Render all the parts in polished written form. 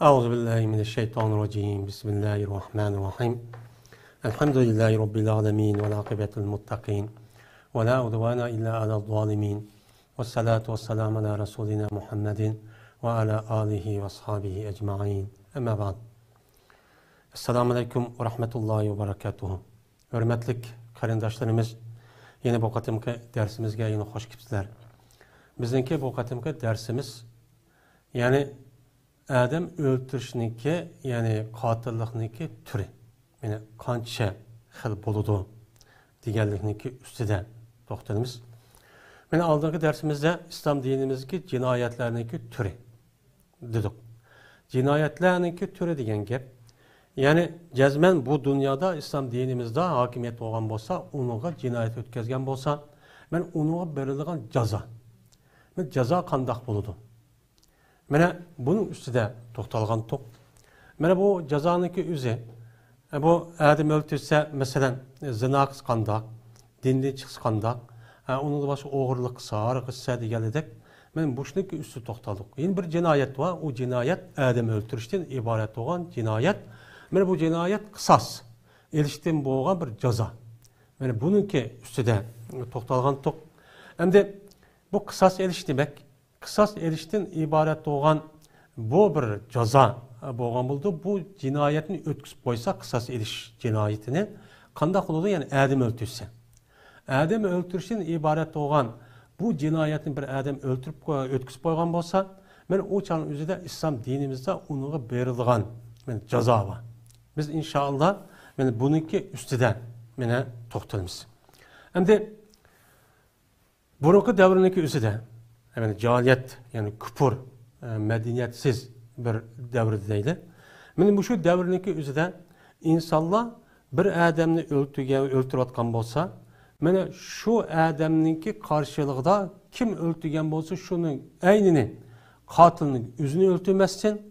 أعوذ بالله من الشيطان الرجيم بسم الله الرحمن الرحيم الحمد لله رب العالمين والعاقبة للمتقين ولا عدوان إلا على الظالمين والصلاة والسلام على رسولنا محمد وعلى آله وأصحابه أجمعين أما بعد Esselamu Aleyküm ve Rahmetullahi ve Berekatuhu. Hürmetlik karindaşlarımız, yeni bu katımki dersimizge yine hoş gipsizler. Bizimki bu katımki dersimiz, yani Adam öldürüşünki, yani katillikniki türü. Yani kança xil boludu digerlikniki üstüde doktorumuz. Yani aldığımız dersimizde İslam dinimizki cinayetlerindeki türü dedik. Cinayetlerindeki türü degen gep. Yani cezmen bu dünyada İslam dinimizde hakimiyet olan bolsa, onuğa cinayet ötközgen bolsa, men onuğa berilgan jaza. Men jaza kandak boludu. Mene bunun üstüde toxtalgan tok. Mene bu cazanınki üzü. Bu adam öldürse mesela zina kandak, dinli çıksı kandak, onun da başka oğurluk, sağır, kıssa digeledek. Men bu şununki üstü toxtaldık. Yine bir cinayet var. O cinayet adam öldürüşten ibaret olan cinayet. Mene bu cinayet kısas. Elişten boğan bir jaza. Mene bununki üstüde toxtalgan tok. Hem de bu kısas eliş demek. Kısas erişten ibaret olan bu bir jaza boğan buldu. Bu cinayetini ötküsüp koysa kısas eriş cinayetini kandak oldu, yani adam öldürse. Adam öldürüşten ibaret olan bu cinayetin bir adam öldürüp ötküsüp koygan bolsa, men o çağın üzerinde İslam dinimizde onuğa berilgan jaza var. Biz inşallah bununki üstüde toxtalımız. Hem de burunki devrindeki üstüde yani cahiliyet, yani küfür, medeniyetsiz bir devri değil. Men bu şu devrindeki üzerinde insanlar bir adamını öldürüvatkan bolsa, mene şu adamınki karşılığında kim öldürgen bolsa şunun aynını, katilinin yüzünü öldürmezsin.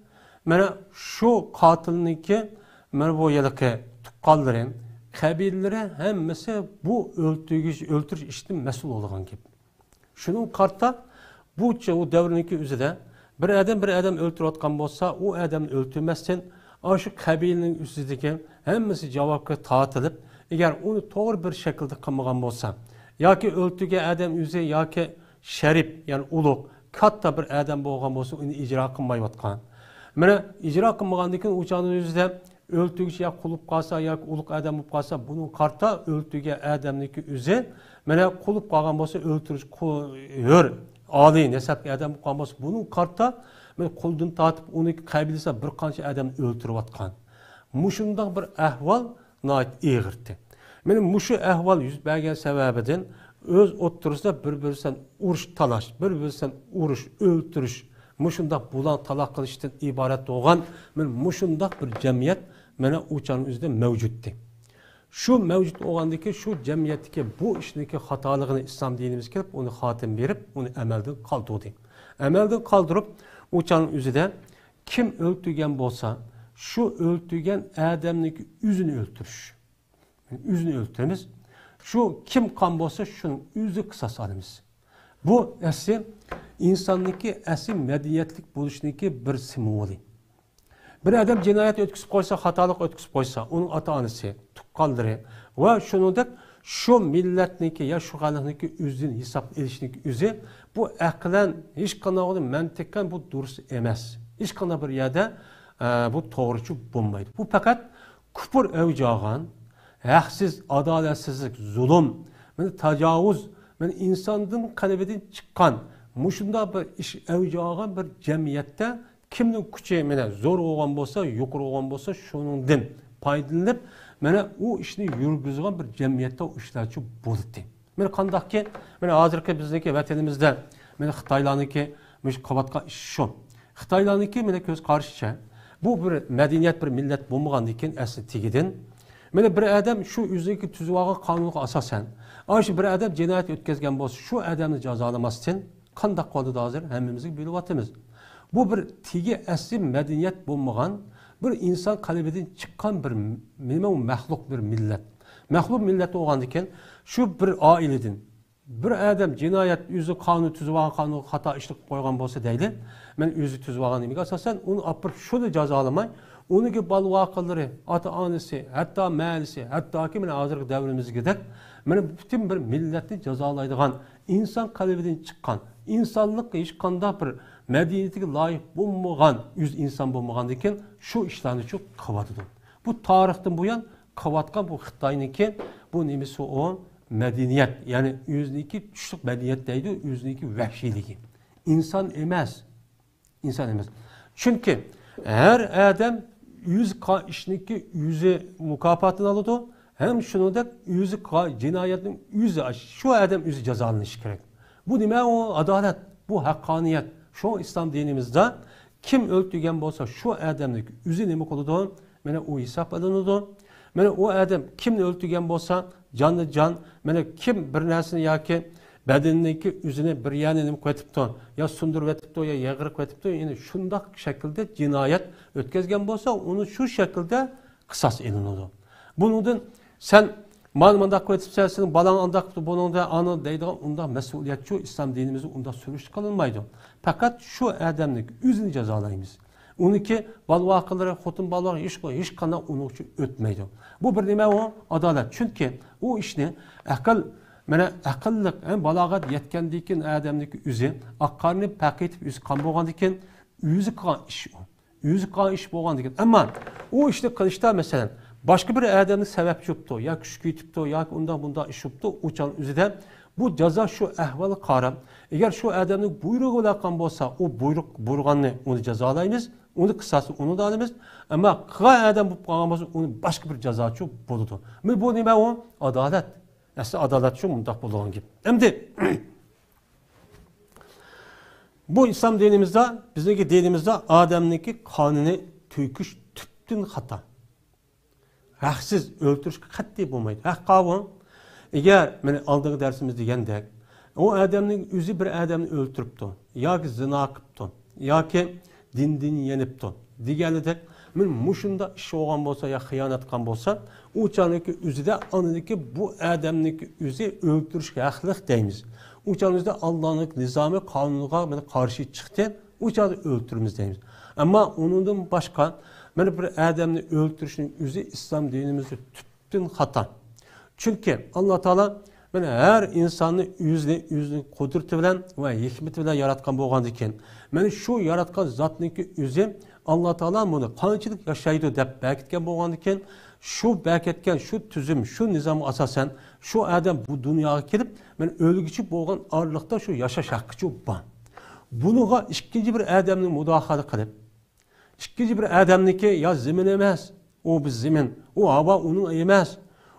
Mene şu katilinki mene bu yılıkı tukalların, kabilleri hemmesi bu öldürüş işten mesul olan gibi. Şunun kartta bu o devrinki üzerinde bir adam öldürüvatkan bolsa, o adamı öldürmezsen, şu kabilenin üstündeki hemmesi cevapka taatılıp, eğer onu doğru bir şekilde kılmagan bolsa, ya ki öldürgen adam yüzü, ya ki şerif, yani uluk, katta bir adam bolgan bolsa, onu icra kılmayıvatkan. Mene icra kılmagandikin uçağının yüzünde öldürgüç ya kulup kalsa, ya uluk adam olup kalsa, bunun kartta öldürgen adamdaki yüzü, mene kulup kalgan bolsa öldürüş hör. Ali nesep adam kalması bunun kartta men qo'ldan tatib uni qabilsa bir qancha adam o'ltirayotgan. Mushundoq bir ahvol nihoyat ig'irdi. Meni mushu ahvol yuz bergan sababidan o'z o'ttirisida bir-biridan urush talash, bir-biridan urush, o'ltirish, mushundoq bulan taloq qilishdan iborat bo'lgan men mushundoq bir jamiyat mana o'chaning o'zida mavjuddi. Şu mevcut olandaki şu cemiyetteki bu işindeki hatalarını İslam dinimiz gelip onu hatim verip onu emelden kaldırdı. Emelden kaldırıp uçanın üzerinde kim öldürgen bolsa şu öldürgen adamdaki yüzünü öldürüş. Yani yüzünü öldürmemiz. Şu kim kan bolsa şunun yüzü kısas alımız. Bu eski insanlıki eski medeniyetlik buluşundaki bir simvoli. Bir adam cinayet ötküsüp koysa, hatalık ötküsüp koysa, onun ata-anası, tuqqanları ve şunundak şu milletniki ya şu halkniki üzün hesap edişniki üzü bu aklen hiç kanağını mantıken bu durus emas. Hiç kana bir yerde bu doğrucu bulmaydı. Bu fakat küfür evcağın, haksız, adaletsizlik, zulüm, tecavüz, insanın kalbiden çıkan, muşunda bir iş evcağın bir cemiyette kimning kuchi mana zo'r bo'lgan bo'lsa, yuqori bo'lgan bo'lsa, shuningdan foydalanib, mana u ishni yurgizgan bir jamiyatda ishlovchi bo'ldi. Mana qandaqki, mana hozirgi bizniki vatanimizda, mana Xitoylarniki mush qavatga ish shu. Xitoylarniki mana ko'z qarishicha, bu bir madaniyat bir millat bo'lmagan ekan asli tegidan. Mana bir adam shu o'zidagi tuzib olgan qonunga asosan, shu bir adam jinoyat o'tkazgan bo'lsa, shu odamni jazolamasdan qandaq qoldi hozir hammamizga bilyapmiz. Bu bir tigi asli medeniyet bulmagan, bir insan kalbiden çıkan bir mahluk bir millet. Mahluk millet olan iken şu bir aileden, bir adam cinayet yüzü kanunu tüzüp algan, kanunu hata işlik koygan bolsa deyli. Men yüzü tüzüp algan demek asasen onu apırıp şunu cazalamay. Onu ki bal vakıları, ata-anası, hatta məlisi, hatta ki hazırki devrimizgedek bütün bir milleti cazalaydıgan, insan kalbiden çıkan, insanlık hiç kanda bir medeniyetine layık bulmagan, yüz insan bulmagan diken şu işlerini çok kavatıdı. Bu tarihten bu yan kavatkan bu Xitay'nınki bu nemesi o medeniyet, yani yüzdeki küçük medeniyet deydi, yüzdeki vahşiliği. İnsan emez. İnsan emez. Çünkü her adam yüz işniki yüzü mukafatını alıyordu. Hem şunu da yüzü cinayetin yüzü şu adam yüzü cezalanışı gerek. Bu demek o adalet, bu hakkaniyet. Şu İslam dinimizde kim öldürgen bolsa şu adamlık yüzü demek oludu. Mene o hesap alınıdı. Mene o adam kim öldürgen bolsa canlı can. Mene kim bir nersini yaki bedenindeki yüzüne bir yanını koyup ya sundurup etip ya yağırıp etip yani şundak şekilde cinayet ötközgen bolsa onu şu şekilde kısas elinidi. Bunun sen malmandak koyup sen balan andak bunun da anı deydi onda mesuliyet şu İslam dinimizi onda sürüş kılınmaydı. Fakat şu adamlık yüzünü cezalayımız. Onu ki bal vakıları, hotun balları hiç kana onu ötmeydi. Bu bir demek o adalet. Çünkü o işini akıllık, balagat yetkendikin adamlık yüzü, akkarını paketip yüzü kan boğandikin, yüzü kan iş o. Yüzü kan iş boğandikin. Ama o işte kılıçta mesela başka bir adamlık sebep yoktu. Ya küçük ya ondan bunda iş yoktu. Uçan yüzüden bu ceza şu ehvalı karam. Eğer şu adamlık buyruğu olakan olsa o buyruğanını onu cezalayımız. Onu kısası onu da alımız. Ama kığa adam bu bağlamazı onu başka bir ceza çok buludu. Bu ne o? Adalet. Aslında adalet şu mundak buluğun gibi. Hem de bu İslam dinimizde, bizdeki dinimizde adamlık kanunu tüyküş tüptün hata. Haksız öldürüş katli bulmaydı. Hakkavun eğer aldığı dersimizde yendek o adamın yüzü bir adamı öldürüptü. Ya ki zina kıptı. Ya ki din yenipti. Diğerledek muşunda iş olan bolsa ya hıyanet kan bolsa o çanıki yüzü de anıdaki bu adamlık yüzü öldürüş haklık deyimiz. O çanımızda Allah'ın nizamı kanununa karşı çıktı. O çanı öldürümüz deyimiz. Ama onundan başka bir adamını öldürüşünün yüzü İslam dinimizde tüptün hata. Çünkü Allah Teala her insanı yüzünü kudreti bilen ve hikmeti bilen yaratkan boğandı iken şu yaratkan zatniki yüzü Allah Teala bunu kançılık yaşaydı dep belkitken boğandı iken şu belkitken şu tüzüm şu nizamı asasen şu adam bu dünyaya gelip ölgüçü boğan ağırlıkta şu yaşaş hakkı çok ban. Bunu ikinci bir adamın müdahale kılıp ikinci bir adamniki ya zemin emez o bir zemin o hava onun emez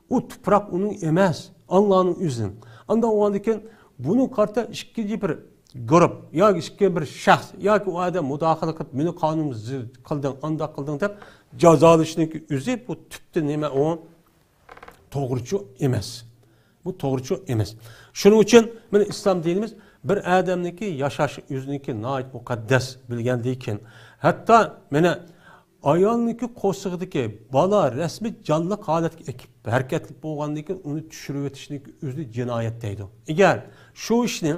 o toprak onun emez Allah'ın yüzün. Anda o andaki bunun karta ikinci bir grup ya ikinci bir şahs ya ki o adam müdahale kılıp beni kanunumuzu kıldın anda kıldın deyip cazalışındaki yüzü bu tüpte neme o doğrucu emez. Bu doğrucu emez. Şunun için İslam dinimiz bir adamniki yaşaş yüzüneki nait mukaddes bilgendiyken hatta ayağındaki koşuğudaki bala resmi canlı halet ekip hareketli boğandaki onu düşürüp etişindeki yüzü cinayetteydi. Eğer şu işini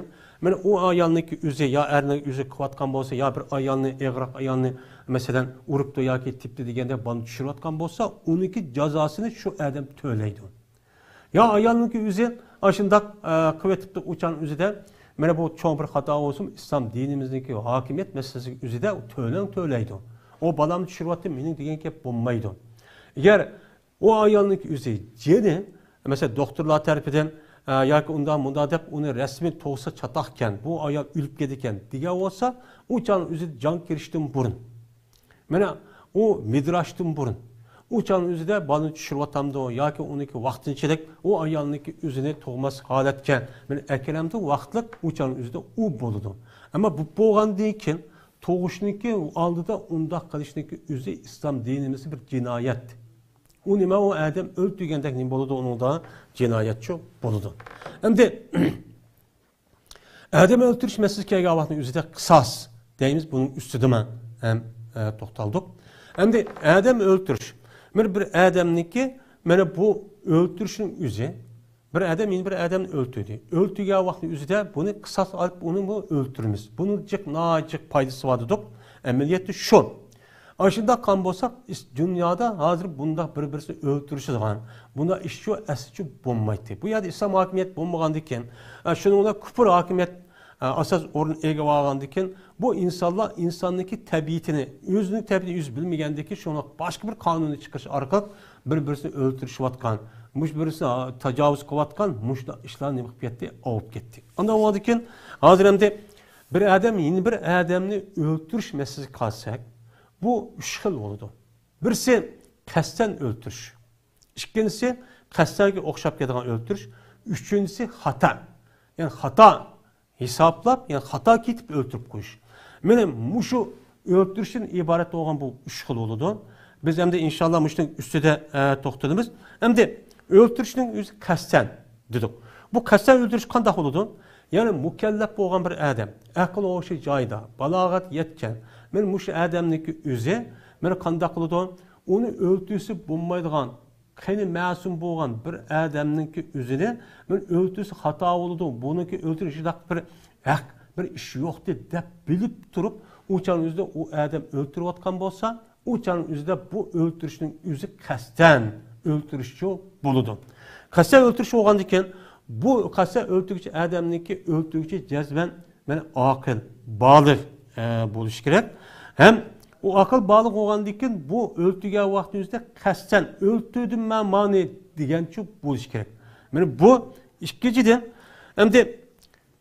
o ayağındaki yüzü ya erine yüzü kıvatkan bolsa ya bir ayağını eğrak ayağını mesela urup da ya ki tipli degende bana düşürüvatkan bolsa onunki cezasını şu adam töyleydi. Ya ayağındaki yüzü aşındak kıvetipte uçan yüzü de bu çoğun bir hata olsun İslam dinimizdeki hakimiyet meselesi yüzü de töyleydi. O balamı düşürüvatı menin degen ki bulmaydı. Eğer o ayağındaki yüzü ceni mesela doktorlar tarafından ya ki ondan bunda deyip onu resmi toğsa çatakken bu ayak ülüp gedikken diye olsa o can yüzü can giriştin burun. O midraştın burun. O can yüzü de balını düşürüvatamdı o ya ki onunki vaktinçilik o ayağındaki yüzüne toğmaz haletken ekelemde vaktlık o can yüzü de o boludu. Ama bu boğan deyken Toğuşniki aldı da onda kalışniki yüzü İslam dinimizi bir cinayet. O nime o adam öldürgendek ne boludu onun da cinayetçi boludu. Hem de adam öldürüş meselesi kegavatın yüzü de kısas deyimiz bunun üstüdüme hem toxtaldık. Hem de adam öldürüş. Bir adamniki bu öldürüşün yüzü Bir adam yeni bir adam öldürdü. Öldüğü vakti üzerinde bunu kısas alıp onu bu öldürürüz. Bunun cık nacık paydası vardı. Ameliyatı şu. Aşında kan bolsak dünyada hazır bunda bir-birisi öldürüşüdügan. Bunda işçi esçi bulmaydı. Bu yerde İslam hakimiyet bulmagandiken, şununla küfür hakimiyet asas orun ege vargandiken, bu insanlar insandaki tabiatini, özünün tabiatini yüz bilmegandiki şuna başka bir kanunu çıkış arka bir-birisini öldürüşüvatkan. Muş birisi tecavüz kılatkan, muş işler ne bakıp alıp gitti. Ondan vardiken hazır hem de bir adam yeni bir adamını öldürüş meselesi kalsak, bu üç xil oldu. Birisi kasten öldürüş. İkincisi kastenге okşap ketgan öldürüş. Üçüncüsü hata. Yani hata hesaplap, yani hata ketip öldürüp koyuş. Benim muşu öldürüşün ibaret olan bu üç xil oldu. Biz hem de inşallah muşun üstüde toxtadımız. Hem de öldürüşün yüzü kasten dedik. Bu kasten öldürüş kanday oldu? Yani mükellef olan bir adam, akıl oşu cayda, balagat yetken, men muş adamniki özü, men kanday oldu? Onu öldürüsü bulmaydigan, kayni masum bolgan bir adamniki özüne, men öldürüsü hata oldu. Bununki öldürüşü bir iş yok dep bilip turup, uçanın özünde o adam öldürüp atkan bolsa, uçanın özünde bu öldürüşünün özü kasten öldürüşçü buludu. Kasten öldürüşü olgan diken, bu kasten öldürüşçü adamniki öldürüşçü cezben akıl, balık buluş gerek. Hem o akıl balık olgan diken, bu öldürgen vaktinizde kasten öldürdüm ben mani digençi buluş gerek. Yani bu ikinciden hem de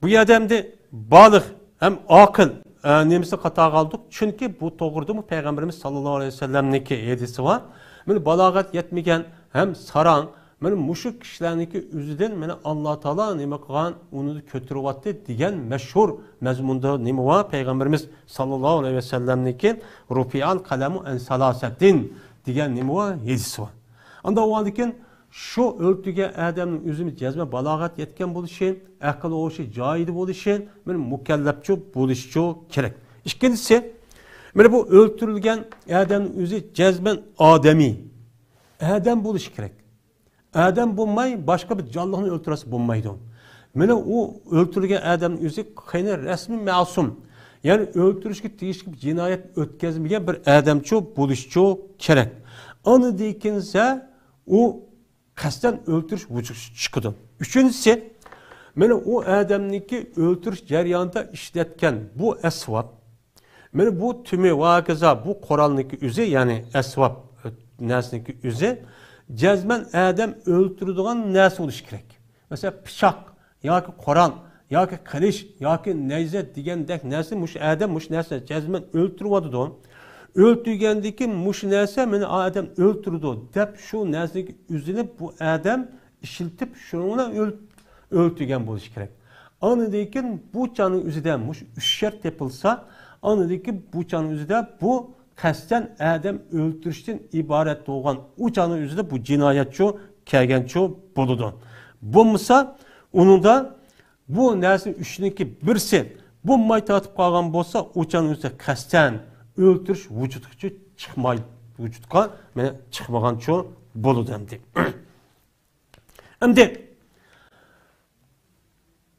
bu adamda balık hem akıl nemisi hata kaldık. Çünkü bu doğrudu mu Peygamberimiz sallallahu aleyhi ve sellem'neki hadisi var. Yani balagat yetmegen hem saran, yani muşuk kişilerdeki üzüden Allah Teala nime kılan onu kötürüvattı diyen meşhur mezmunda nime var. Peygamberimiz sallallahu aleyhi ve sellem'neki Rufi'al kalemu en salasetin diyen nime var hadisi var. Anda o halde şu öldüge adamın üzümü cezme balagat yetken buluşun, akıl oğuşu cahidi buluşun, mükellefçi buluşçu gerek. İkincisi, bu öldürülgen adamın üzü cezmen ademi. Adam buluş gerek. Adam bulmay, başka bir canlının öldüresi bulmaydı. O öldürülgen adamın üzü kaynar resmi masum. Yani öldürüşki değişik cinayet ötkezmeye bir adamçı buluşçu gerek. Onu deykinse o kasten öldürüş vücut çıkıdı. Üçüncüsü, o adamniki öldürüş ceryanında işletken bu esvab, bu tümü vakıza, bu Kur'an'daki üzü, yani esvab nesniki üzü, cezmen adam öldürdüğün nesi oluş gerek. Mesela pişak, ya ki Kur'an, ya ki kılıç, ya ki neyze diyen dek nesi, muş adam, muş nesi, cezmen öldürüyordu da öldürgendeki muş nesi, adam öldürdü dep şu nesniki üzüne bu adam işiltip şununla öldürgen buluş gerek. Anıdayken bu canın üzüden muş üşşert yapılsa, anıdaki bu canın üzüde bu kasten adam öldürüşten ibaret olan o canın üzüde bu cinayetçi, kergençi buludu. Bu mısa onun da bu nesnin üçündeki birisi bu mayta atıp kalgan bolsa o canın üzüde kasten öldürüş vücutçu çıkmay vücutka çıkmagan ço buludu demdi. Hem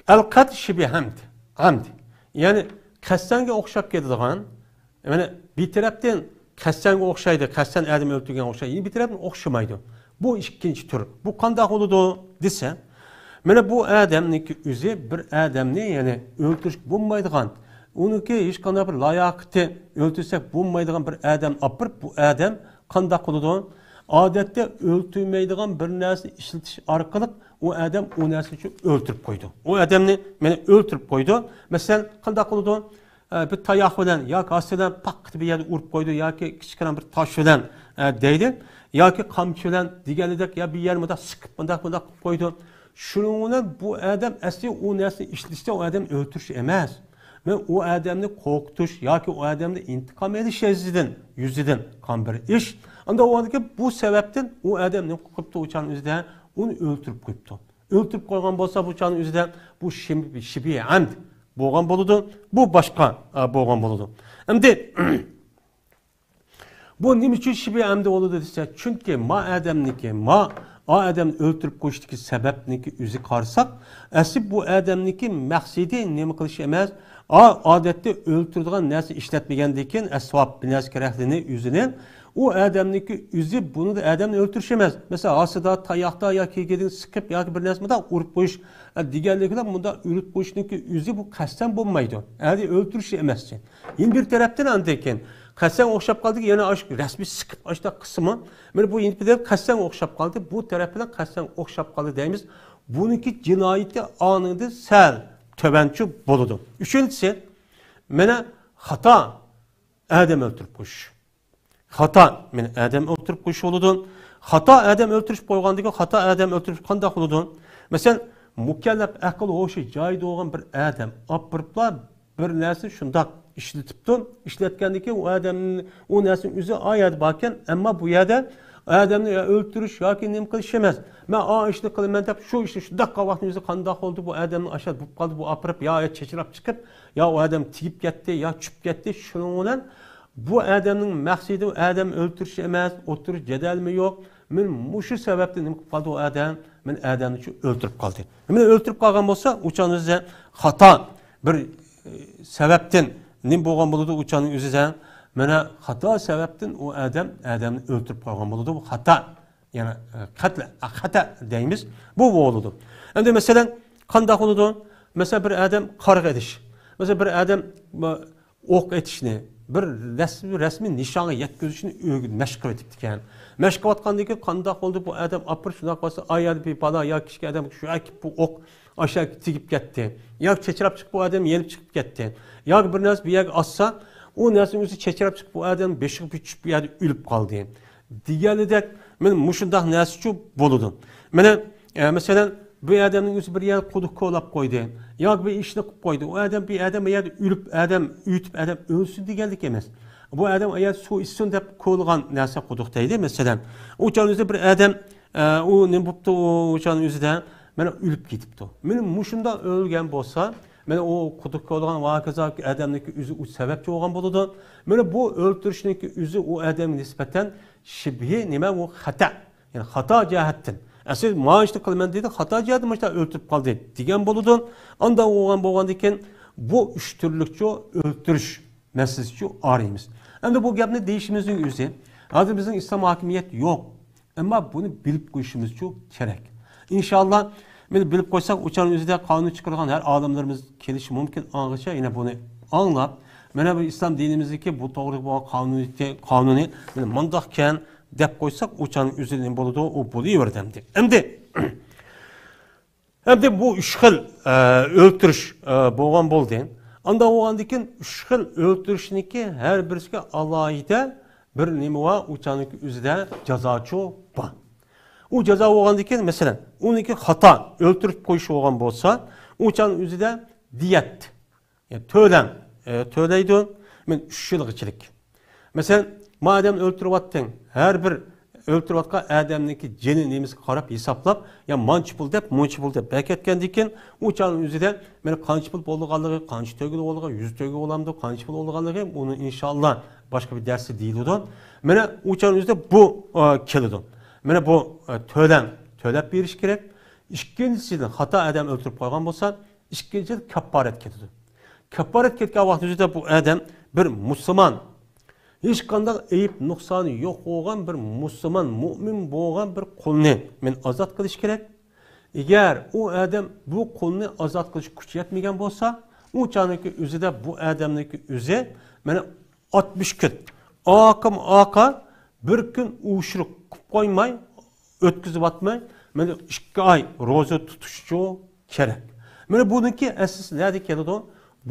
el-kat şibi hamd. Yani kastenge okşap geldiğin, yani bir taraftan kastenge okşaydı, kasten adam öldürgen okşaydı, bir taraftan okşamaydı. Bu ikinci tür. Bu kanday oldu dese, bu adamniki üzü bir adam ne yani öldürüş bulmaydıgan, onunki hiç kanday bir layakıtı öldürsek bulmaydıgan bir adam apır, bu adam kanday oldu. Adette öldürmeydigan bir narsa işletiş arkalık o adam o narsa için öldürüp koydu. O adamını öldürüp koydu. Mesela kanday oldu? Bir tayak bilen ya gazeteden pak bir yerde urup koydu ya ki küçük bir taş bilen değdi ya ki kamçı bilen diğerledek ya bir yer mi da sıkıp mıdak koydu. Şununla bu adam asli o narsa işletse o adam öldürüş emez. Ve o adamını korkutuş ya ki o adamını intikam ediş yüzüden kan bir iş. Anda o andaki bu sebepten o adam ne korkuptu uçanın üzerinde onu öldürüp koyuptu. Öldürüp koygan bolsa bu uçanın üzerinde bu şibi amd boğan boludu. Bu başka boğan boludu. Hem de bu ne için şibi amd oldu dese çünkü ma adamniki ma o adamni o'ltirib qo'yishdagi sababniki o'zi qarasak, asli bu odamniki maqsadi nima qilish emas, odatda o'ltiradigan narsa ishlatmagandan keyin asvob binas keraklini o'zini u odamniki o'zi buni da odamni o'ltirish emas. Masalan, asida tayoqda yoki kedin siqib yoki bir narsa bilan urib qo'yish deganliklar bunda urib qo'yishniki o'zi bu qasddan bo'lmaydi. Hali o'ltirish emas. Yana bir tarafdan andekin qasddan o'xshab qoldi, yana rasmiy siqib ashta qismi. Mana bu endi qasddan o'xshab qoldi. Bu taraf bilan qasddan o'xshab qoldi deymiz. Buniki jinoyati anında sal tövençi bo'ladi. Üçüncüsü, mana xato odam o'ltirib qo'yish. Xato men odam o'ltirib qo'yish bo'ladi. Xato odam o'ltirish qo'ygandan xato odam o'ltirish qanday bo'ladi? Masalan, mukallaf aql ho'shi joyida bo'lgan bir odam opiriblar bir narsa shundoq ishlatibdi. Ishlatgandan keyin u odamning u narsaning o'zi oyat borkan, ammo bu yerda odamni o'ltirish yoki nima qilish emas. Men ishni qilaman deb shu ishni shundoq vaqtning o'zi qanday bo'ldi bu odamni ashad bo'lib qoldi, bu opirib yo chechirab chiqib, yo u odam tigib ketdi, yo tushib ketdi. Shuning bilan bu odamning maqsadi odam o'ltirish emas, o'tirish jadalmi yo'q. Men mushu sababdan nima qilib qoldi u odam? Men odamni o'ltirib qoldi. Men o'ltirib qolgan bo'lsa, uchanizda xato bir sababdan nima bo'lgan bo'ladi uchaning o'zida? Mana xato sababdan u odamni o'ltirib qo'ygan bo'ladi. Bu xato. Ya'ni xato deymiz. Bu bo'ladi. Endi masalan, qanday bo'ladi? Masalan, bir odam qarg'a edish. Masalan, bir odam o'q etishni, bir rasmiy nishonga yetkazishni mashq qilib ekan. Mashq qilayotgandan keyin qanday bo'ldi bu odam apir shunday qilsa, ayol bir balo yoki kichik odam shu bu o'q aşağı tigib ketdi. Yoki chechirab chiqib bu odam yenib chiqib ketdi. Yoki bir narsa bir yerga otsa, u narsaning o'zi chechirab chiqib bu odam beshig'i tushib bu yerda o'lib qoldi. Deganidek, men mushundaq narsa uchun bo'ladi. Mana masalan, bu odamning o'zi bir yer quduq qo'lab qo'ydi. Yoki bir ishni qilib qo'ydi. U odam bir odam bu yerda o'lib, odam uyutib, odam o'lsin deganlik emas. Bu odam agar suv ichsin deb qo'yilgan narsa quduq deydi. Masalan, o'shaning o'zida bir odam u nima bo'pti o'shaning o'zida mana o'lib ketibdi. Men mushunda o'lgan bo'lsa, mana o quduq qo'yilgan vaqizaki odamniki o'zi u sababchi bo'lgan bo'ladi. Mana bu o'ltirishniki o'zi u odamga nisbatan shibhi nima u xato. Ya'ni xato jihatdan. Asl ma'noshni qilman dedi, xato jihatdan mana o'ltirib qoldi degan bo'ladi. Unda bo'lgandan keyin bu uch turlikcha o'ltirish masalasi araymiz. Endi bu gapni deyishimizning o'zi, hozir bizning islom hokimiyat yo'q. Ammo buni bilib qo'yishimiz kerak. İnşallah men bilib qo'ysak, o'shaning o'zida qonun chiqargan har olimlarimiz kelishi mumkin. Angacha yine bunu anlab, mana bu islom dinimizdagi bu to'g'ri bo'lgan qonuni men mundaqkan deb qo'ysak, o'shaning o'zida bo'ladi, u bo'laverdi. Endi bu uch xil o'ltirish bo'lgan bo'ldi. Anda bo'lgandan keyin uch xil o'ltirishniki har birisiga alohida bir nima va o'shaning o'zida jazochi bor. U ceza olgandan keyin mesela uniki xato o'ltirib qo'yish olgan bo'lsa, o'shaning o'zida diyet, yani to'laydi. Men 3 yilgachilik. Mesela madem o'ltiryaptın, her bir o'ltirayotgan odamniki jini nemiz qarab hisoblab, ya manchi pul deb, munchi pul deb beketgandan keyin o'shaning o'zida men qancha pul bo'lganligi, qancha to'g'ri bo'lganligi, 100 to'g'ri bo'lamdi, qancha pul bo'lganligi, uni inshaalloh boshqa bir darsda deyiladi. Mana o'shaning o'zida bu keladi. Mana bu to'lab berish kerak. İkincisidan xato odam o'ltirib qo'ygan bo'lsa, ikkinchisi kafforat ketadi. Kafforat ketgan vaqtida bu odam bir musulmon, hech qanday ayib nuqsoni yo'q bo'lgan bir musulmon, mu'min bo'lgan bir qulni men ozod qilish kerak. Agar u odam bu qulni ozod qilish kuchi yetmagan bo'lsa, o'shaniki o'zida bu odamniki o'zi mana 60 kun oqa bir kun ushruq qilib qo'ymay, o'tkazib atmay, mana 2 oy roza tutishi kerak. Mana buniki asos nerede keladi?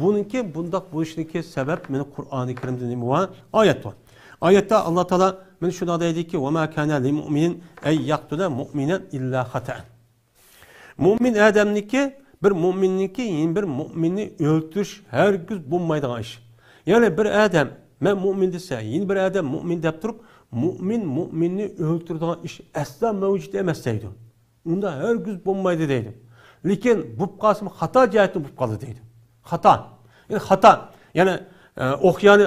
Buniki bundaq bo'lishniki sabab meni Qur'oni Karimda nima bor? Oyat bor. Oyatda Alloh taolo men shuni deydiki: "Va ma kana lil mu'minin ay yaqtula mu'minan illa xata'an." Mu'min odamniki bir mu'minniki yeni bir mu'minni o'ltirish hargiz bo'lmaydigan ish. Ya'ni bir odam men mu'min desa, yeni bir odam mu'min deb turib, mu'minni o'ltiradigan ish asla mavjud emas deydi. Unda hargiz bo'lmaydi deydi. Lekin bu qasm xato jihatdan bo'lib qoldi deydi. Xato. Yani xato. Yani o'qyani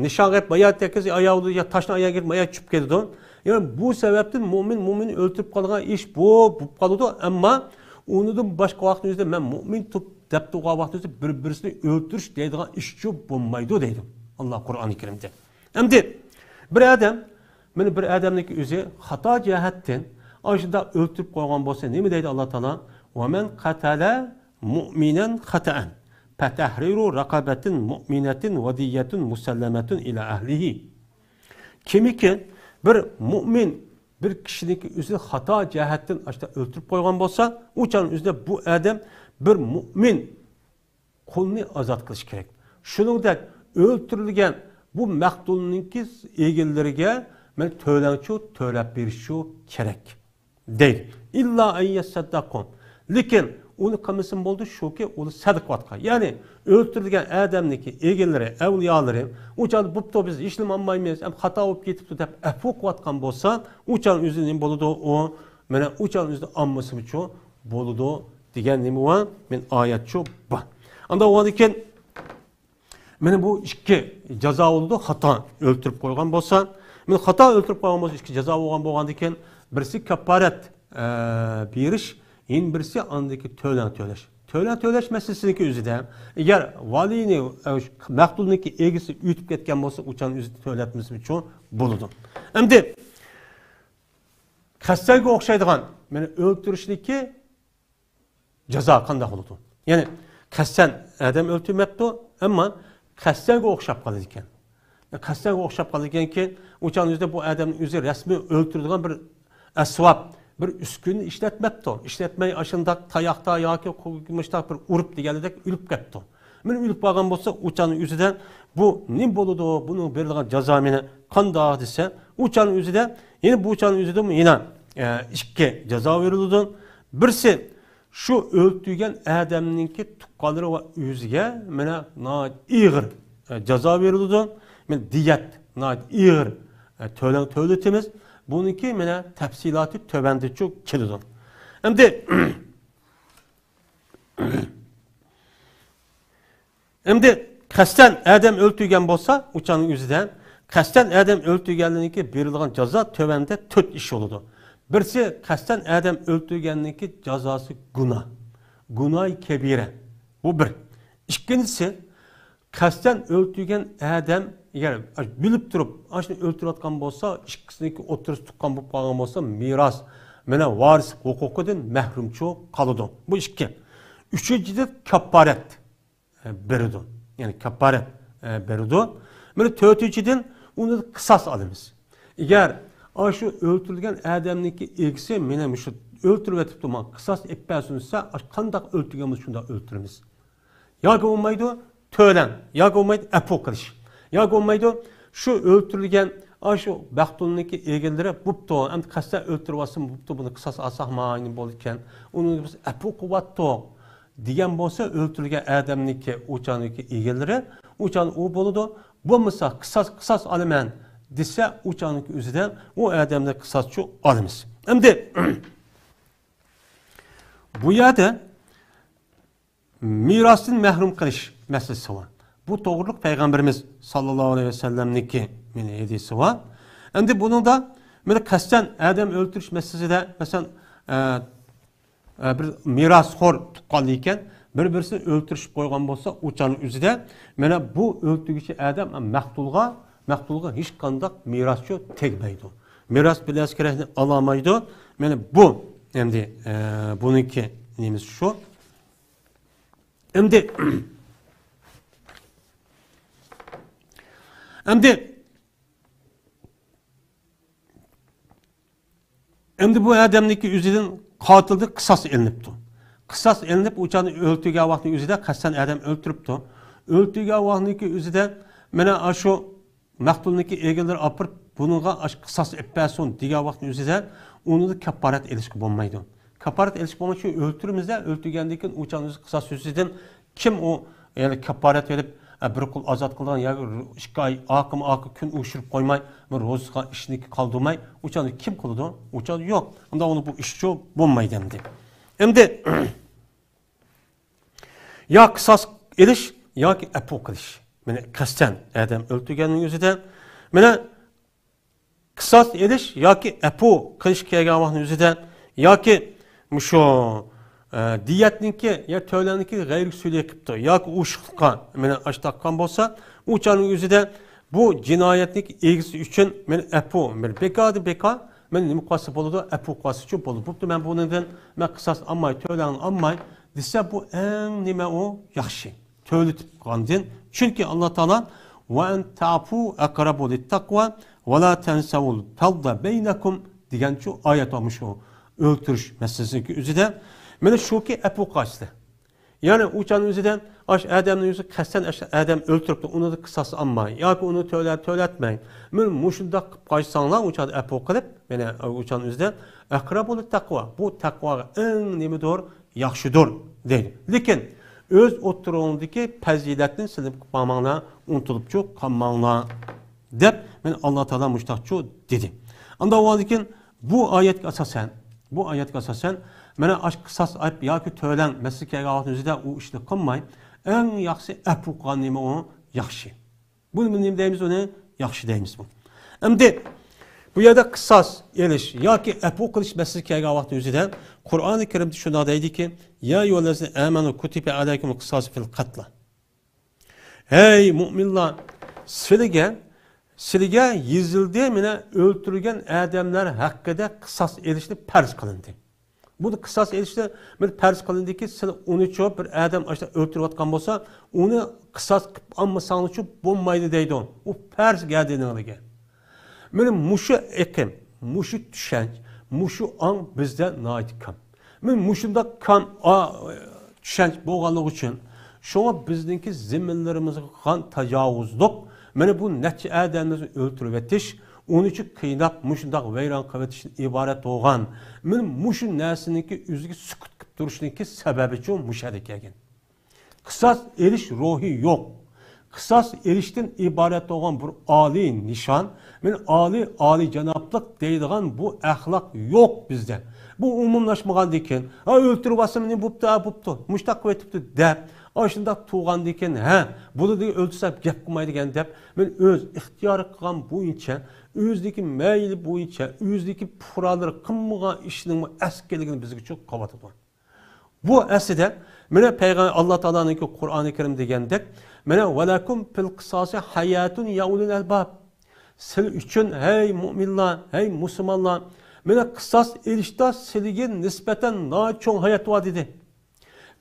nishon qilib bayat tekis ayog'ida ya toshni oyog'iga bayat tushib ketdi. Yani bu sebepten mümini öldürüp kalgan iş bu kalıdı ama onu da başka vaktimizde ben mümin tutup dep tuğan vaktimizde birisini öldürüş deydiğin işçi bulmaydı deydim. Allah Kur'an-ı Kerim'de. Hem de bir adam, bir adamdaki özü hata cihetten aşıda öldürüp koygan bolsa ne mi deydi Allah Teala? وَمَنْ قَتَلَ مُؤْمِنًا خَتَأً فَتَحْرِيرُ رَقَبَةٍ مُؤْمِنَةٍ وَدِيَّةٌ مُسَلَّمَةٌ إِلَى أَهْلِهِ. Kimi ki bir mümin bir kişinin özü hata cihetten aşıda öldürüp koygan bolsa, uçanın özünde bu adam bir mümin kolunu azat kılış gerek. Şuningdek öldürülgen bu maktulninki egilleriga men tölençu töläp berişi gerek. Değil. İlla en yesaddaqun. Lekin onu kılmasın boldu şu ki onu sadık vatka. Yani öldürülgen adamniki egilleri, evliyaları uçan bu biz işlim almayız. Hem hata olup ketipti dep afuk vatkan bolsa uçan üzünün boludu o mena uçan üzünü anması için boludu digen nemi var? Men ayetçu ba. Anda o diken meni bu iki ceza oldu hata öldürüp koygan bolsa men hata öldürüp koygan bolsa iki ceza olgan diken birisi kaparet beriş, en birisi andaki töleş. Töleş meselesindeki özüde eğer valini maktulniki egisi ütüp ketken bolsa uçan özü töletmesi için buludu. Hem de kastaga okşaydigan meni öldürüşniki ceza kanda buludu. Yani kasten adam öldürmepti ama kastaga okşap kalı diken. Kastaga okşap kalı diken ki uçan özde bu adamın özü resmi öldürdüğün bir esvap, bir üskünü işletmepti. İşletmeyi aşındak, tayakta, yaki koymıştak bir urup digelidek ülüp ketti. Men ülüp bağın bolsa uçanın özüden bu ne boludu, bunu verilgen cezamine kanda dese uçanın özüde yine bu uçanın özüde mi yine iki ceza verildi. Birisi şu öldürgen adamninki tukkaları ve özüge mena na iğir ceza verildi. Men diyet na iğir töletimiz. Bununki mena tafsilatı tövende çok kelidon. Hem de kasten adam öldürgen bolsa uçanın yüzüden kasten adam öldürgenliğindeki verilgen ceza tövende töt iş oludu. Birisi kasten adam öldürgenliğindeki cezası günah. Günah-ı kebire. Bu bir. İkincisi kasten öldürgen adam eğer bilip durup aşını öldürüatkan bolsa, ikisindeki oturuş tutkan bu bağlan bolsa miras, mena varis hukukudan mehrumçu kalıdı. Bu iki. Üçüncüde kaparet beridi. Yani kaparet beridi. Mena dördüncüden onu kısas alımız. Eğer aşı öldürülgen adamniki egisi mena şu öldürüp etip durma kısas etmezse kandak öldürgenimiz şunda öldürürüz. Ya olmaydı tölen, ya olmaydı apokriş. Ya olmaydı şu öldürülgen şu baktolundaki egenlere bupto hem kasta öldürüvasın bupto bunu kısas asahmayın bolken onu biz apokuvatto diyen bolsa öldürülgen adamniki uçaniki egenlere uçan o boludu bu mısa kısas almen dese uçaniki üzerinde o adamda kısasçı alımız. Hem de bu yerde mirasın mehrum kılış meselesi var. Bu doğruluk Peygamberimiz sallallahu aleyhi ve sellem'niki hediyesi var. Hem de bunun da kasten adam öldürüş meselesi de mesela bir mirasxor tuqqanlıyken bir-birisini öldürüş koygan bolsa uçanın üzüde mana bu öldürgüçü adam maktulga hiç kandak mirasçı tegmeydi. Miras bilas kerekni alamaydı. Mana bu endi bununki neyimiz şu. Endi bu adamniki üzüden katildi kısas elinipti. Kısas elinip uçanı öldürgen vaxtı üzüde kasten adam öldürüptü. Öldürgen vaxtı üzüde mena şu maktulniki egeler apırıp bununla kısas etpesin diye vaxtı üzüde onu da kaparet ilişki bulmaydı. Kaparet ilişki bulmak için öldürümüzde öldürgendeki uçanı kısas üzüden kim o yani kaparet verip bir kul azat kıldan ya şikay akım gün uçurup koymay rozga işini kaldırmay uçanı kim kıldı? Uçan yok. Onda onu bu işçi bulmaydı hem de ya kısas eliş ya ki epok eliş. Yani kasten adam öldürgenin yüzüden mene qisas elish yoki apu qilish kelgan vaqtning o'zida yoki shu diyatniki ya to'laniki g'ayri usuliy qilibdi yoki ushiqqa mana ashtaqqan bo'lsa, u chaning o'zida bu jinoyatlik egisi uchun men apu bir beka men nima qilsa bo'ladi, apu qilsa uchun bo'ladi. Bo'pti, men bundan men qisas olmay, to'lan olmay desa bu eng nima u yaxshi. To'litib qolgan. Chunki Alloh taolo va an ta'fu aqrabu lit-taqwa va la tansawul fadla baynakum degan shu oyat olmuş o. Öldürüş meselesinin üzerinde. Mana shuki apu qilishdi. Ya'ni o'chan o'zidan ash odamning o'zi qasdan odam o'ltiribdi, uni qisas olmay yoki uni to'latmang. Men mushunda qilib qo'ysanglar, o'chan apu qilib, mana o'chan o'zidan aqrabul taqvo. Bu taqvoga eng nimadir, yaxshidir deydi. Lekin o'z o'tirig'indagi fazilatni silib qolmanglar, unutilibchi qolmanglar deb men Alloh taolo mushtaqchu dedi. Unda o'zikin bu oyatga asosan mana ash qisas ayb yoki to'lan masalaga o'zida u ishni qilmay, eng yaxshi afu qilgan o yaxshi. Buni nima deymiz, uni yaxshi deymiz bu. Endi bu yerda qisas elish yoki afu qilish masalaga o'zida Qur'oni Karimda shunday deydiki, ya ayyuhallazina amanu kutiba alaykumul qisas fil qatl. Hey mu'minlar, sizga yozildi, mana o'ltirilgan odamlar haqida qisas elishni farz qilindi. Bu qisas elishni bir farz qilindiki, siz uni cho'p bir odam ashta o'ltirayotgan bo'lsa, uni qisas qilib olmasangiz bo'lmaydi deydi. U farz gadiniga. Mana mushu eqim, mushu tushanch, mushu ong bizda noit kam. Men mushunda kam tushanch bo'lganligi uchun shunga bizningki zimminlarimizga qilgan tajovuzlik, mana bu necha odamni o'ltirib etish, onun için qiynab mushundaq vayron qilishdan iborat bo'lgan. Men mushu narsaniki o'ziga sukut qilib turishniki sababi chu mushadi kelgan. Qisas erish ruhi yo'q. Qisas erishdan iborat bo'lgan bir oliy nishon, men oliy janoblik deydigan bu axloq yo'q bizda. Bu umumlashmagan ekan. Ha o'ltirib olsa meni bo'pti, mushtaq qilib etibdi deb Aşında tuğan diken, bunu da öldürsem gap qilmaydi degan deb, men öz ixtiyori qilgan bo'yicha, o'zdagi mayli bo'yicha, o'zdagi puralar qilmagan ishning askeligini bizga çok qavatadi. Bu aslida mana payg'ambar Alloh taolaning Qur'oni Karim degandek, mana valakum fil qisasi hayatun ya ulul albab. Siz uchun hey mu'minlar, hey musulmonlar, mana qisas erishda sizga nisbatan cho'ng hayot bor dedi.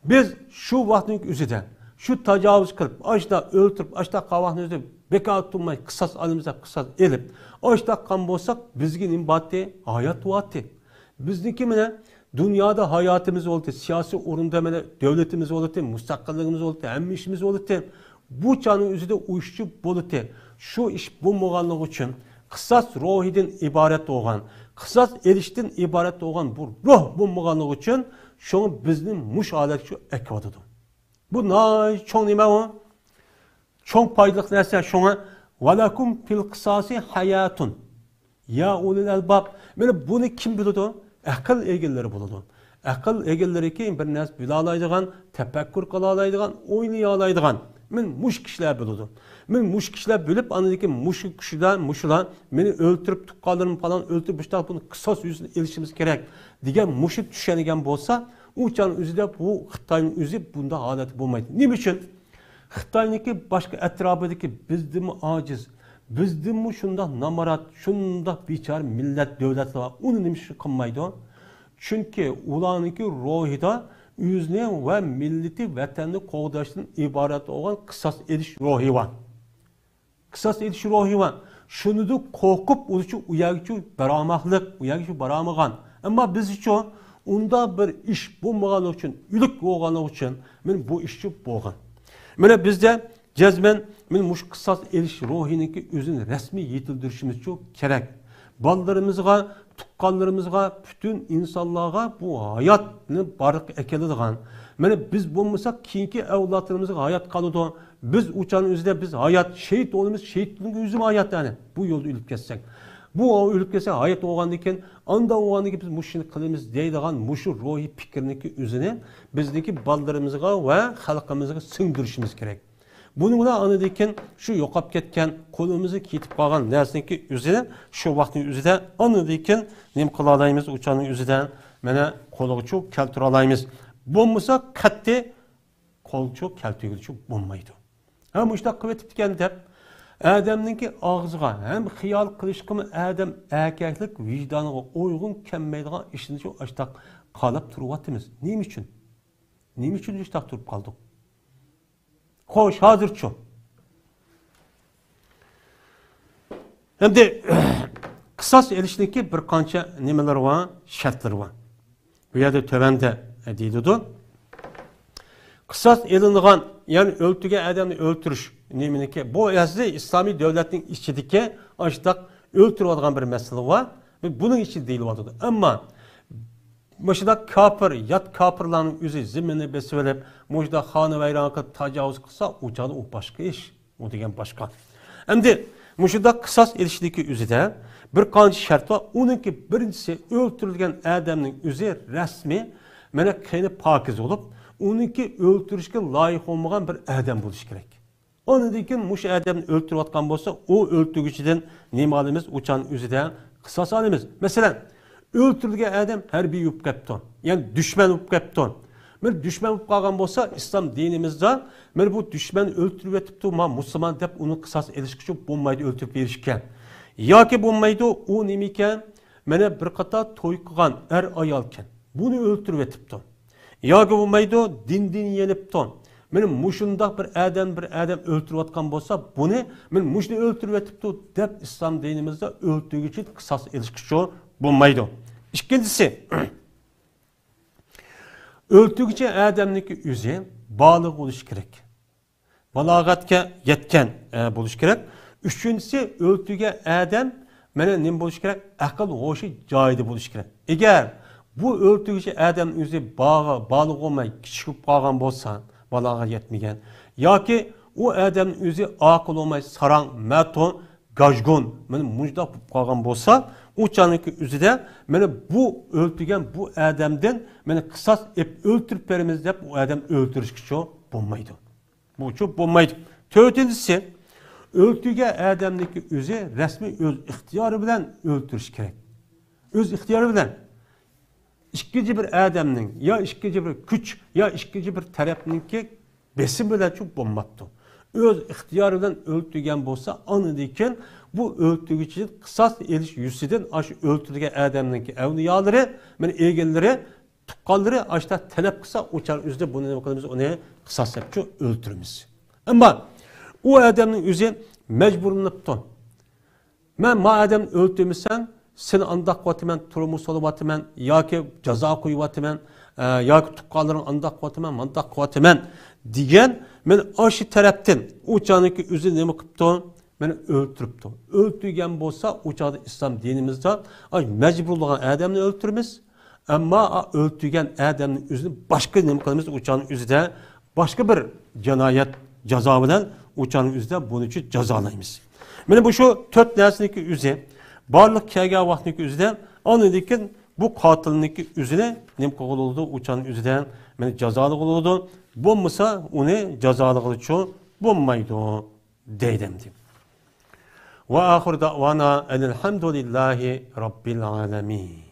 Biz şu vaqtning o'zida, şu tajovuz qilib, ashda o'ltirib, ashda qavaqni o'zida bekor turmay, qisas olimizda qisas elib, ashda qan bo'lsak, bizga nimbati hayot vaqti. Bizniki mana dunyoda hayotimiz bo'ldi, siyosiy o'rinda mana davlatimiz bo'ldi, mustaqilligimiz bo'ldi, hamma ishimiz bo'ldi. Bu chaning o'zida uyushchi bo'ldi. Shu ish bo'lmaganligi uchun qisas ruhidan iborat bo'lgan, qisas erishdan iborat bo'lgan bu ruh bo'lmaganligi uchun şunu bizning mush holat shu ekvadodu. Bu cho'ng nima o? Cho'ng foydali narsa shunga valakum fil qisasi hayatun. Ya ulul albab. Mana buni kim biladi? Aql egalari bo'ladi. Aql egalari ki bir narsa bila oladigan, tafakkur qila oladigan, o'ylay oladigan. Men mush kishilar biladi. Men mush kishilar bilib, anadagi mushlar meni o'ltirib tuqqanlarim falan o'ltirib bushtaq buni qisas yuzini elishimiz kerak degan mushib tushanigan bo'lsa, uçan üzüde bu Xitoyning o'zi bunda holat bo'lmaydi. Nima uchun? Xitoyniki boshqa atrofidagi bizdimi ojiz, bizdimi shunda namorat, shunda bechor millat davlatlar var. Uni nima uchun qilmaydi? Chunki ularniki ruhida o'zini va millati vatanni qo'g'dashdan iborat bo'lgan qisas edish ruhi var. Qisas edish ruhi var. Shunida qo'rqib o'zicha uyag'ichu baromoqlik, uyag'ichu baromagan. Ammo biz uchun unda bir ish bo'lmaganligi uchun, ulik bo'lganligi uchun men bu ishchi bo'lgan. Mana bizda jazman men mush qisas elish ruhiniki o'zini rasmiy yetildirishimiz uchun kerak. Balalarimizga, tuqqanlarimizga, bütün insonlarga bu hayotni barq ekeladigan. Mana biz bo'lmasak, keyingi avlodlarimizga hayot qoladi. Biz uçan o'zida biz hayot, shehid olamiz, shehidning o'zi hayot yani. Bu yo'lda o'lib ketsak. Bu ölüp kese hayat oğan iken, anda oğan iken biz muşini kılımız deydiğen muşu ruhi fikirniki üzerine bizdeki ballarımızga ve halkımızga sığdırışımız gerek. Bunun bilan anıdikin şu yo'qolib ketgan, qo'limizni ketib qolgan narsaniki o'zini shu vaqtning o'zida anıdikin nima qila olamiz? O'chaning o'zidan mana qo'lga keltira olamiz. Bo'lmasa qat'iy qo'lga keltiruvchi bo'lmaydi. Ham shunday qilib etibgan deb adamninki og'ziga ham xiyol qilishqimi adam erkaklik vijdoniga uyg'un kelmaydigan ishni shu ashtaq qolib turyapmiz. Nima uchun? Nima uchun ashtaq turib qoldik? Xo'sh, hozircha. Endi qisos elishniki bir qancha nimalar bor, shartlar bor. Bu yerda tövanda deydi-ku. Qisos elingan, ya'ni o'ltirgan odamni o'ltirish nimaniki, bu asli islomiy davlatning ichidagi ashtaq o'ltiradigan bir masala bor. Buning ichida deyilyapti. Ammo Muşda kafir, yat kafirlarning o'zi zimini besib olib, muşda xona vayronga tajovuz qilsa, o'chadi u boshqa ish, u degan boshqa. Endi muşda qisos elishniki o'zida bir qancha shart bor. Uningki birinchisi o'ltirilgan odamning o'zi rasmiy, mana qiyni pokiz bo'lib, uningki o'ltirishga loyiq bo'lmagan bir odam bo'lish kerak. Ondan keyin mush odamni o'ltirayotgan bo'lsa, u o'ltirguchidan nima olamiz? O'chan o'zida qisos olamiz. Masalan, öldürülgen adam harbiy bo'lib qolibdi. Yani düşman bo'lib qolibdi. Men düşman bo'lib qolgan bo'lsa, islom dinimizda men bu düşman o'ldirib etibdi, men musulmon deb uni qisos elish uchun bo'lmaydi, o'ldirib berishga. Yoki bo'lmaydi, u nima ekan? Mana bir qator to'y qilgan er ayol ekan. Buni o'ldirib etibdi. Yoki bo'lmaydi, din yenibdi. Men mushundoq bir adam o'ldirayotgan bo'lsa, buni men mushni o'ldirib etibdi deb islom dinimizda o'ldirguchi qisos elish uchun bo'lmaydi. İkincisi, o'ltirguchi odamniki o'zi baliq bo'lishi kerak. Balog'atga yetgan bo'lishi kerak. Uchinchisi, o'ltirgan odam mana nima bo'lishi kerak? Aql ho'shi joyida bo'lishi kerak. Agar bu o'ltirguchi odam o'zi baliq bo'lmay kichik bo'lib qolgan bo'lsa, balog'atga yetmagan yoki u odam o'zi aql bo'lmay sarang, maton, gajgon, mana mujdoq bo'lib qolgan bo'lsa, uçanınki üzüde beni bu öldürgen bu adamdan beni kısas öldürüp verimiz deyip bu adam öldürüş kişi bulmaydı. Bu çok bulmaydı. Dördüncüsü öldürgen adamdaki özü resmi öz ihtiyarı bilen öldürüş gerek. Öz ihtiyarı bilen. İkinci bir adamın ya ikinci bir güç ya ikinci bir tarafınki besin bilen çok bulmadı. Öz ihtiyarı bilen öldürgen bolsa anıdayken bu öldürgüçün kısas eliş yüzüden aşı öldürgen adamınki evliyaları, yani egelleri, tukkalları aşta talep kısa uçar üzde bunu ne bakalım onu kısas yapıcı öldürümüz. Ama o adamın yüzü mecburunluktan. Ben ma adam öldürmüşsen seni andak vatımen, turumu solu vatımen, ya ki ceza koyu vatımen, ya ki tukkalların andak vatımen, mandak vatımen diyen ben aşı taraftan uçanınki yüzü ne bakıptan beni öldürüptü. Öldürgen bolsa uçağı İslam dinimizde mecburluğun adamını öldürmüş. Ama öldürgen adamın yüzünü başka ne kılımız uçağın yüzünde başka bir cinayet cezabından uçağın yüzünde bunun için cezalayımız. Benim bu şu 4 nesneki yüzü barlık kâga vaktindeki yüzüden anıdikin bu katilindeki yüzüne ne oldu uçağın yüzünden beni cezalı oldu. Bulmasa onu cezalı kılıçı bulmaydı deydimdi. وآخر دعوانا أن الحمد لله رب العالمين